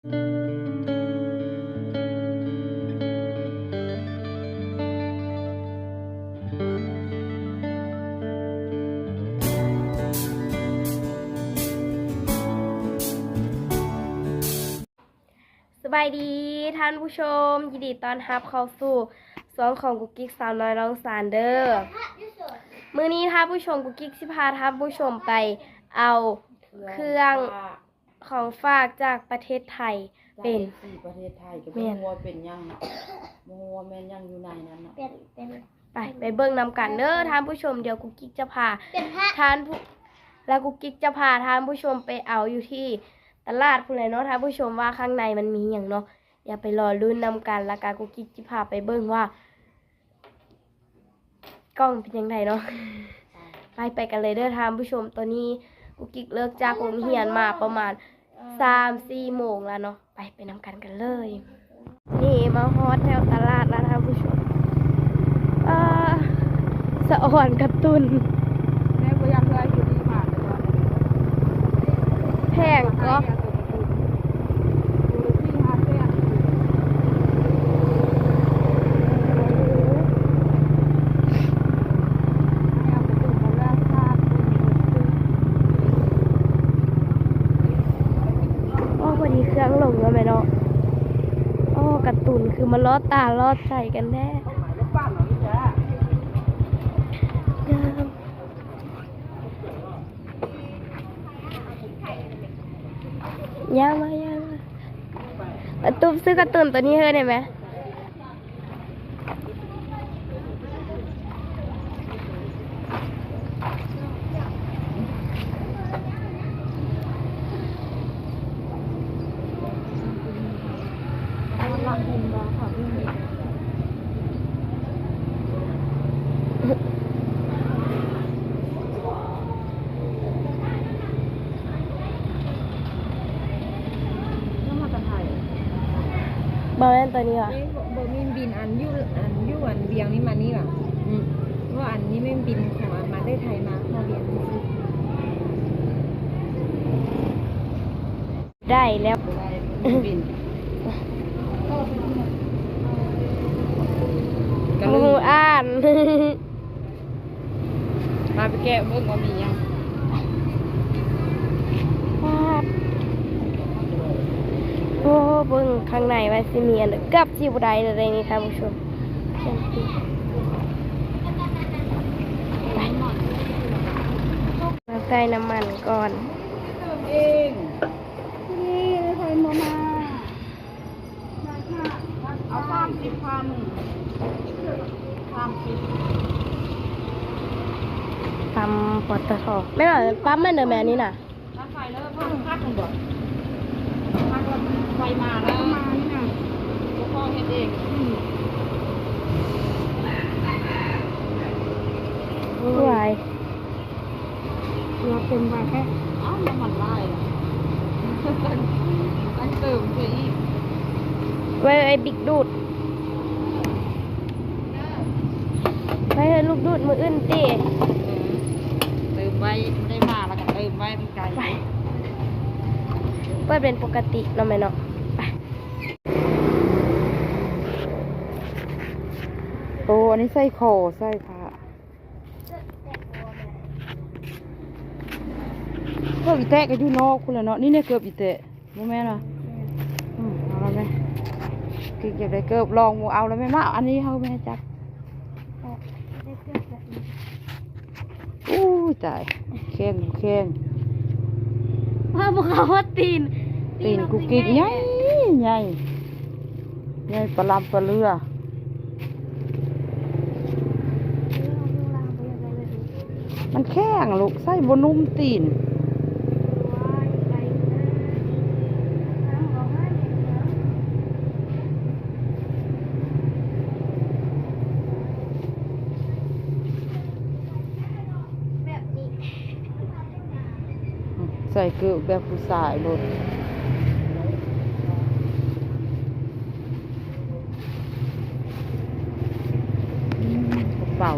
สบายดีท่านผู้ชมยินดีต้อนรับเข้าสู่สองของกุ๊กกิ๊กสาวน้อยร้องสารเด้อมื้อนี้ท่านผู้ชมกุ๊กกิ๊กสิพาท่านผู้ชมไปเอาเครื่องของฝากจากประเทศไทยเป็นประเทศไทยก็เป็นวัวเป็นยังวัวแม่นยังอยู่ในนั้นน่ะไปเบิ่งนำกันเด้อท่านผู้ชมเดี๋ยวกุ๊กกิ๊กจะพาท่านผู้แล้วกุ๊กกิ๊กจะพาท่านผู้ชมไปเอาอยู่ที่ตลาดพูดเลยเนาะท่านผู้ชมว่าข้างในมันมีอย่างเนาะอย่าไปรอลุ้นนำกันแล้วกันกุ๊กกิ๊กจะพาไปเบิ่งว่ากล้องเป็นยังไงเนาะไปกันเลยเด้อท่านผู้ชมตอนนี้กุ๊กกิ๊กเลิกจากโรงเรียนมาประมาณ 3-4 โมงแล้วเนาะไปนำกันเลยนี่มาฮอตแถวตลาดแล้วท่านผู้ชมสะอ่อนกระตุนแม่ก็ยังเคยอยู่ที่ผ่านไปแพงก็เครื่องลงแล้วไหมเนาะกระตุนคือมันลอดตาลอดใจกันแน่ย่างมาตุ๊บซื้อกระตุนตัวนี้เฮ้ยได้ไหมบอลเล่นตัวนี้ว่ะบอมีบินอันยู่เบียงนี่มานี่ว่ะว่าอันนี้ไม่บินของอันมาได้ไทยมาพอเบียงได้แล้วบินกระลูอ่านมาไปแก้เบิ่งว่ามียังโอ้เบิ่งข้างในว่าสิมีอันกับจีบได้อะไรนี่ท่านผู้ชมมาใส่น้ำมันก่อนเองนี่ไทยมาเอา30,000ปั๊มปตทไม่หรอปั๊มมันเดิมแม่นี่น่ะถ้าไฟแล้วพักมันบ่พักแล้วไฟมาแล้วมานี่น่ะพ่อเฮ็ดเองไหวเราเต็มไปแค่น้ำมันไหลอันเติมไปอีกไว้ไอ้บิ๊กดูดไว้ลูกดูดมืออื่นตีเติมไว้ไม่ได้มาแล้วก็เติมไว้เป็นไกลเปิดเป็นปกติเนาะแม่เนาะโอ้อันนี้ใส่คอใส่ผ้าเกือบอีแตะก็อยู่นอกคุณละเนาะนี่เนี่ยเกือบอีแตะรู้ไหมล่ะเอาแล้วไหมกิ๊กอยากได้เกือบลองเอาแล้วไหมมาอันนี้เขาไม่ให้จับอู้ตายแข้งว่าพวกเขาตีนกูกิ๊กใหญ่ปลาลำปลาเรือมันแข้งลูกไส้บนุ่มตีนใส่เกลือแบบผู้ชายลูกกระเป๋า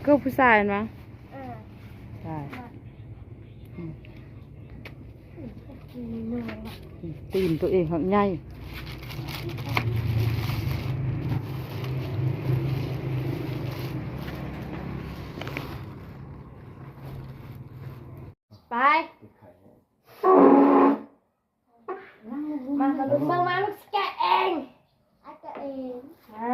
ก็ผู้ชายมั้ย ใช่ตีนตัวเองหักใหญ่ ไปมาลุ้นเบิ่งมาลูกสิแกะเองไอ้แกะเองมา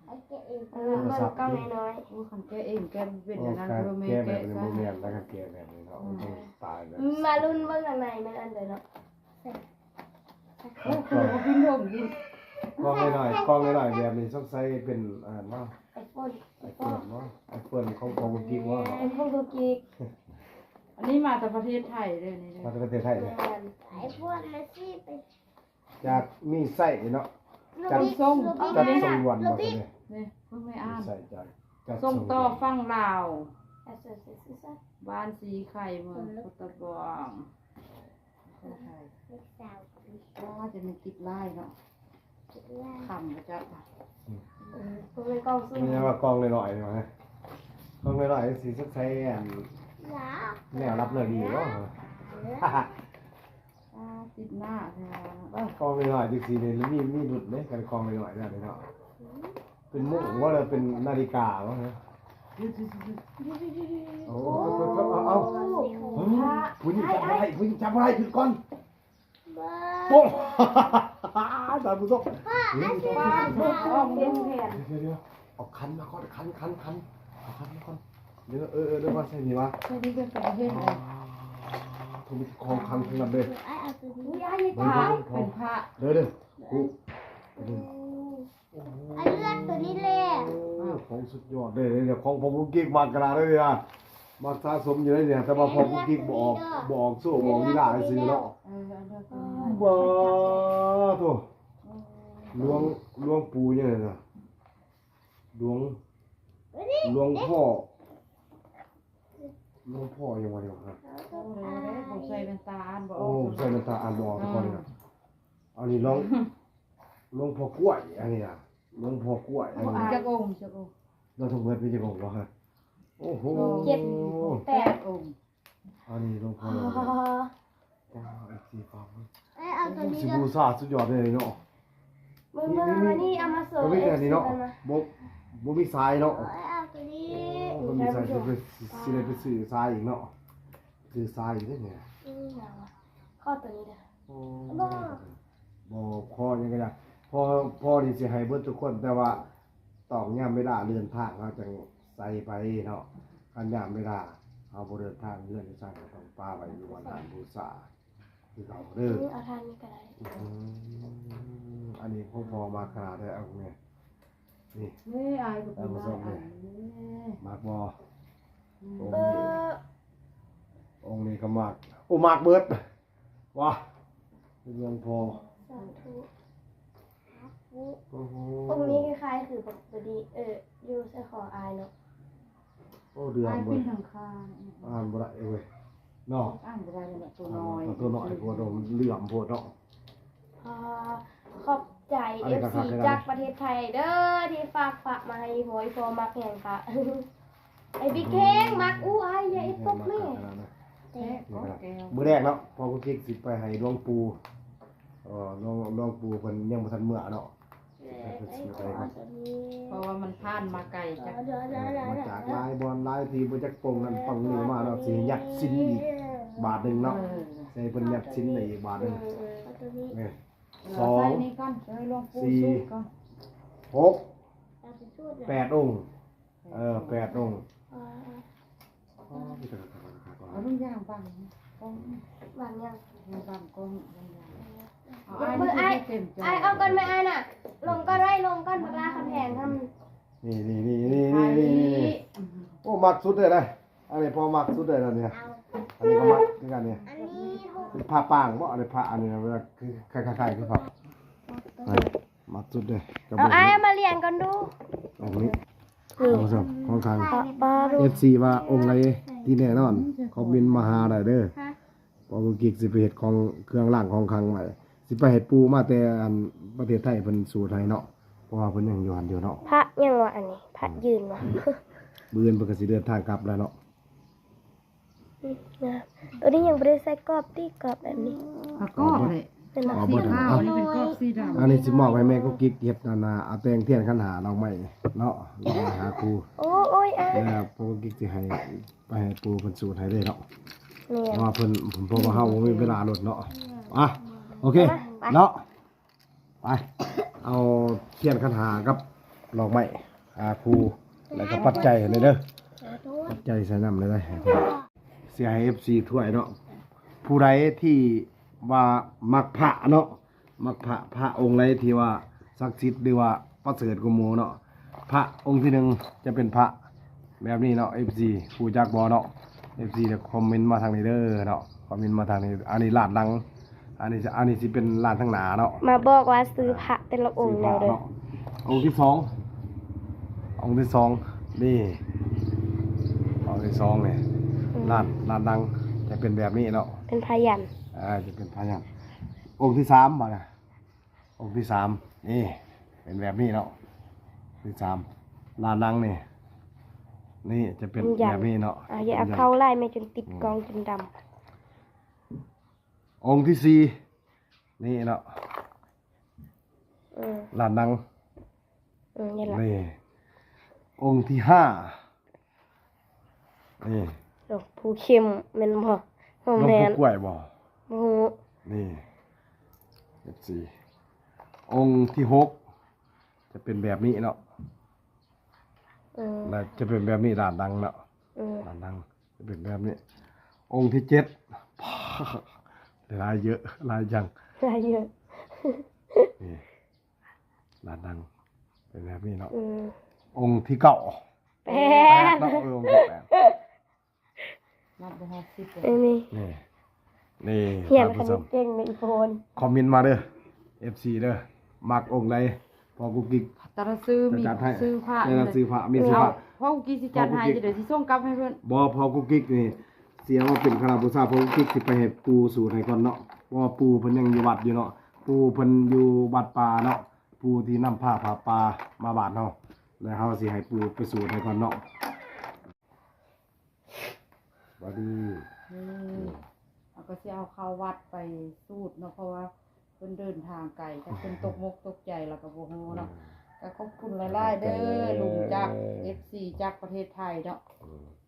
ไอ้แกะเองเบิ่งกล้องน้อย โอ้คันแกเองแกเป็นอย่างนั้นบ่แม่ แก้ แก แบบนี้ ซะ บ่แม่นแล้วก็แก้แบบนี้เนาะมันต้องตายเลย ๆมาลุ้นเบิ่งข้างในมันอันเดียวเนาะ โอ้คือบ่กินห่มกิน กล้องหน่อยๆกล้องหน่อยๆแบบนี้ต้องใช้เป็นเนาะ ไอโฟน ไอเปิลเนาะไอเปิลของกิ๊กว่า ไอโฟนกูกิก อันนี้มาจากประเทศไทยเด้อนี่เด้ มา อ จากประเทศไทยเลย ไอโฟนแล้วสิไป จากมีไส้เนาะจาก ส้ม จากสมวนบ่ซั่น นี่เพิ่งไม่อ่าน ใส่จาก ส้มต่อฟังลาว เอสเอสเอสเอส บ้านสีไข่เมืองพุทธบองก็จะมีกิ๊บไล่เนาะคำก็จะ กูเป็นกล้องซูม ไม่ใช่ว่ากล้องหน่อยๆเนาะกล้องหน่อยๆสิสักใช้แนวรับเลยดีเนาะ ติดหน้าใช่ไหม กล้องหน่อยๆจังซี่นี่มีดุดเด้กันกล้องหน่อยๆนั่นเนาะเป็นมุ้งว่าเลยเป็นนาฬิกาเนาะโอ้เอาผู้หญิงจับอะไรผู้หญิงจับอะไรหยุดก่อนโป๊ะตาผู้ชม บ้านเพิ่งออกเรียนแผน เดี๋ยวเอาคันมาก่อนคันเอาคันมาก่อนเดี๋ยวเดี๋ยวมาใส่นี่วะ ใช่นี่เป็นประเทศอะไร ทุกของคันทั้งนั้นเลย อุ้ยไอ้ยี่ เดี๋ ตา เป็นพระ ยวเดี๋ยวกู ไอ้เลือดตัวนี้แหละ ของสุดยอดเลยเนี่ยของผมกุ๊กกิ๊กมากระดาษเลยอ่ะมาสะสมอยู่เลยเนี่ยแต่ว่าพอกุ๊กกิ๊กบอกสู้บอกนี่ได้ซื้อเนาะ อันเดียวกัน บ้าตัวหลวงปู่เนี่ยนะหลวงพ่อยังไงเนี่ยครับ โอ้เลยผมใส่เป็นตาอันบอก โอ้ใส่น้ำตาอ่านบอกทุกคนเนี่ยอันนี้หลวงพ่อกล้วยอันนี้อ่ะหลวงพ่อกล้วยอันนี้ จะโกงจะโกง เราต้องเบิดไปจะบอกว่าฮะโอ้โห แปดองค์ อันนี้หลวงพ่อ อ๋อ ไอ้สีฟ้า ไอ้เอาตัวนี้ สิ ด้วย บูซาสุดยอดเลยเนาะ มึงมานี่เอามาเสิร์ฟ ก็ไม่แต่นี้เนาะ มา บ่มีทรายเนาะ ไอ้เอาตัวนี้ บ่มีทรายสิได้ไปซื้อทรายอีกเนาะซื้อทรายอีกได้เนี่ย ข้อตัวนี้นะ บ่พอยังไงล่ะพอนี่สิให้เบิดทุกคนแต่ว่าต้องย่ำเวลาเดินทางเฮาจังใส่ไปเนาะคันย่ำเวลาเฮาบ่เดินทางเดินทางก็ต้องป้าไว้อยู่วันทานบูชาคือเขาเด้อ เอาทานนี้ก็ได้ อันนี้พอมาขนาดได้เอาเนี่ยนี่ เฮ้ยอายกับเป็นได้อันนี้ มากบ่อง เอ ค์นี้ อ องค์นี้ก็มากโอ้มากเบิดว้าเป็นหลวงพ่อ สาธุ โอ้โห องค์นี้คล้ายๆคือปกติอยู่ใส่ขออายเนาะ โอ้เดือน อาย เบิ เป็ ด นทางคาน อ่านบ่ได้เว้ยเนาะ อ่านไม่ได้เลยตัวน้อย ตัวน้อยพวดเหลื่อมพวดเนาะ ขอบใจ FC จากประเทศไทยเด้อที่ฝากมาให้พอยพอมักแห่งค่ะ ไอ้บิ๊กเค้งมักอู้อายอย่าไอ้ตกแม่ แก้วแก้ว มื้อแรกเนาะพอกูคิดสิไปให้หลวงปู่หลวงปู่เพิ่นยังบ่ทันเมื่อเนาะ เพราะว่ามันผ่านมาไกลจาก มาจากลายบอลลายทีมาจากกงนั่นฝั่งนี้มาแล้วสิยัดชิ้นอีกบาทหนึ่งเนาะใส่เป็นยัดชิ้นในอีกบาทหนึ่งนี่ สองนี่ก่อนจะให้ลองปูสูตรก่อน หก8 องค์8 องค์ เอาทุกอย่างบ้างก้อง หวานยัง บ้างก้องบางอย่าง มือไอ้เอากันไหมไอ้น่ะ ลงก็ได้ลงก็มาลาคำแพงทำ นี่โอ้มักสุดเลยนะอันนี้พอมักสุดเลยนะเนี่ยอันนี้ก็มักคือกันเนี่ย อันนี้ เป็นผ้าป่างบ่อันนี้ผ้าอันนี้เวลาคือคล้ายๆคือผ้ามักสุดเลย เอาไอ้มาเรียงกันดู อันนี้เอาซะของทาง ปลาดู FC ว่าองค์ไหนที่แน่นอนคอมเมนต์มาหาได้เด้อพอกูกิกสิไปเฮ็ดของเครื่องรางของคลังไว้สิไปเฮ็ดปูมาแต่อันประเทศไทยเพิ่นสู่ไทยเนาะเพราะว่าเพิ่นยังอยู่หันอยู่เนาะ พระยังวะอันนี้พระยืนวะ มื้ออื่นเพิ่นก็สิเดินทางกลับแล้วเนาะ นะตัวนี้ยังบ่ได้ใส่กรอบตีกรอบแบบนี้ แล้วก็เลย เป็นลัก เอา สี เบิด ข้าว เอา อันนี้เป็นกรอบสีดำ อันนี้สิมอบให้แม่กุ๊กกิ๊กเฮ็ดนานาเอาแตงเทียนขันหาดอกไม้เนาะแล้วก็หาครู โอ้ยอ่ะ แล้วพวกกุ๊กกิ๊กสิให้ไปให้ปูเพิ่นสูตรให้เลยเนาะ แม่ เพราะว่าเพิ่นผมเพราะว่าเฮาบ่มีเวลาลดเนาะอ่ะโอเคเนาะไปเอาเทียนขันหากับดอกไม้หาครูแล้วก็ปัจจัยเลยเด้อปัจจัยใส่น้ำเลยเด้อเสียให้ FC ถ้วยเนาะผู้ใดที่ว่ามักพระเนาะมักพระองค์ใดที่ว่าศักดิ์สิทธิ์หรือว่าประเสริฐกว่าหมู่เนาะพระองค์ที่หนึ่งจะเป็นพระแบบนี้เนาะ FC ผู้จักบ่เนาะ FC เดี๋ยวคอมเมนต์มาทางนี้เด้อเนาะคอมเมนต์มาทางนี้อันนี้ลาดหลังอันนี้สิเป็นลาดทางหน้าเนาะ มาบอกว่าซื้อพระแต่ละองค์แล้วเด้อ องค์ที่สององค์ที่สองนี่องค์ที่สองเนี่ยลาดดังจะเป็นแบบนี้เนาะ เป็นพยัญชนะ จะเป็นพยัญชนะองค์ที่สามมานะองค์ที่สามนี่เป็นแบบนี้เนาะที่สามลาดดังนี่จะเป็นแบบนี้เนาะ อย่าเอาเข้าไล่ไม่จนติดกองจนด องค์ที่สี่นี่เนาะ ำ ลาดดัง นี่ล่ะ นี่องค์ที่ห้านี่ โอ้ผู้เข้มแม่นบ่ หลวง แม่ ปู่ น กล้วยบ่ บ่ฮู้ นี่สี่องค์ที่หกจะเป็นแบบนี้เนาะ แล้วจะเป็นแบบนี้ด่านดังเนาะด่านดังจะเป็นแบบนี้ องค์ที่เจ็ดลายเยอะลายจัง หลายเยอะ นี่ด่านดังเป็นแบบนี้เนาะ อืม องค์ที่เก้า แป ด ด เนาะองค์ที่แปด นับไป50เลย นี่ นี่ เขียน ท่าน ค ผู้ช ณิต ม เก่งในอีโฟน คอมเมนต์มาเด้อ FC เด้อมักองค์ใดพอกุ๊กกิ๊ก แต่ละซื้อมี จะจัดให้ ซื้อผ้า เนี่ยนะซื้อผ้ามีซื้อ เอา ผ้า พ่อกูกี่สิจัดให้จะเดี๋ยวสิส่งกลับให้เพิ่น บ่พอกุ๊กกิ๊กนี่เสียว่าเป็นคาราบูซาพอกุ๊กกิ๊กสิไปให้ปูสูตรให้ก่อนเนาะเพราะว่าปูเพิ่นยังอยู่วัดอยู่เนาะปูเพิ่นอยู่วัดป่าเนาะปูที่นำผ้าผาป่ามาบาดเนาะแล้วเฮาสิให้ปูไปสูตรให้ก่อนเนาะสวัสดี นี่เอาก็สิเอาเข้าวัดไปสูตรเนาะเพราะว่าเพิ่นเดินทางไกลถ้าเพิ่นตกมกตกใจแล้วก็บ่ฮู้เนาะก็ขอบคุณหลายๆเด้อลุงจาก FC จากประเทศไทยเนาะ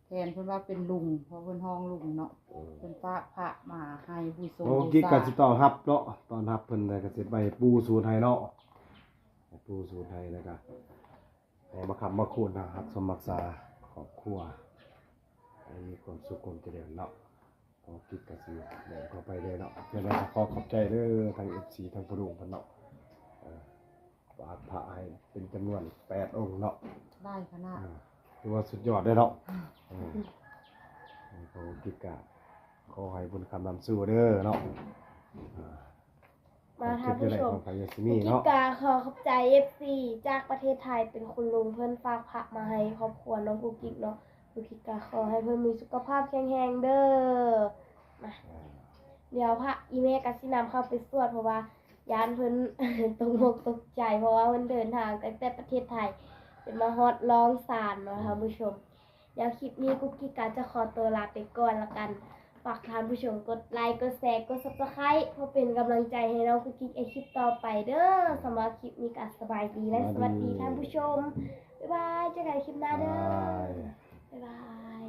แทนเพิ่นว่าเป็นลุงเพราะเพิ่นฮ้องลุงเนาะเพิ่นฝากพระมาให้ผู้ทรง พอกุ๊กกิ๊กก็สิต้อนรับเนาะต้อนรับเพิ่นแล้วก็สิไปให้ปูสูตรให้เนาะให้ปูสูตรให้แล้วก็ให้มาค้ำมาคูณนะครับสมรักษาครอบครัวให้มีความสุขความเจริญเนาะ พอกิดกะสิเดินเข้าไปเลยเนาะเพื่อนเราขอขอบใจเด้อทาง FC ทางพระดุงพันเนาะฝากพระให้เป็นจำนวน8องค์เนาะ ได้ขนาด ถือว่าสุดยอดได้เนาะพอกิดกะขอให้บุญคำนำสู่เด้อเนาะ มาท่านผู้ชม ของพระยาสิ กิ มีเนาะ กาขอขอบใจ FC จากประเทศไทยเป็นคุณลุงเพิ่นฝากพระมาให้ครอบครัวน้องกุ๊กกิ๊กเนาะกุ๊กกิ๊กกาขอให้เพิ่นมีสุขภาพแข็งแรงเด้อมาเดี๋ยวพระอีเมกสินำเข้าไปสวดเพราะว่ายานเพิ่น ตกอกตกใจเพราะว่าเพิ่นเดินทางตั้งแต่ประเทศไทยเป็นมาฮอดร้องศาลเนาะท่านผู้ชมเดี๋ยวคลิปนี้กุ๊กกิ๊กกาจะขอตัวลาไปก่อนละกันฝากท่านผู้ชมกดไลค์กดแชร์กด Subscribe เพื่อเป็นกำลังใจให้น้องกุ๊กกิ๊กในคลิปต่อไปเด้อสำหรับคลิปนี้ก็สบายดีและสวัสดีท่านผู้ชมบ๊ายบายเจอกันคลิปหน้าเด้อบ๊ายบาย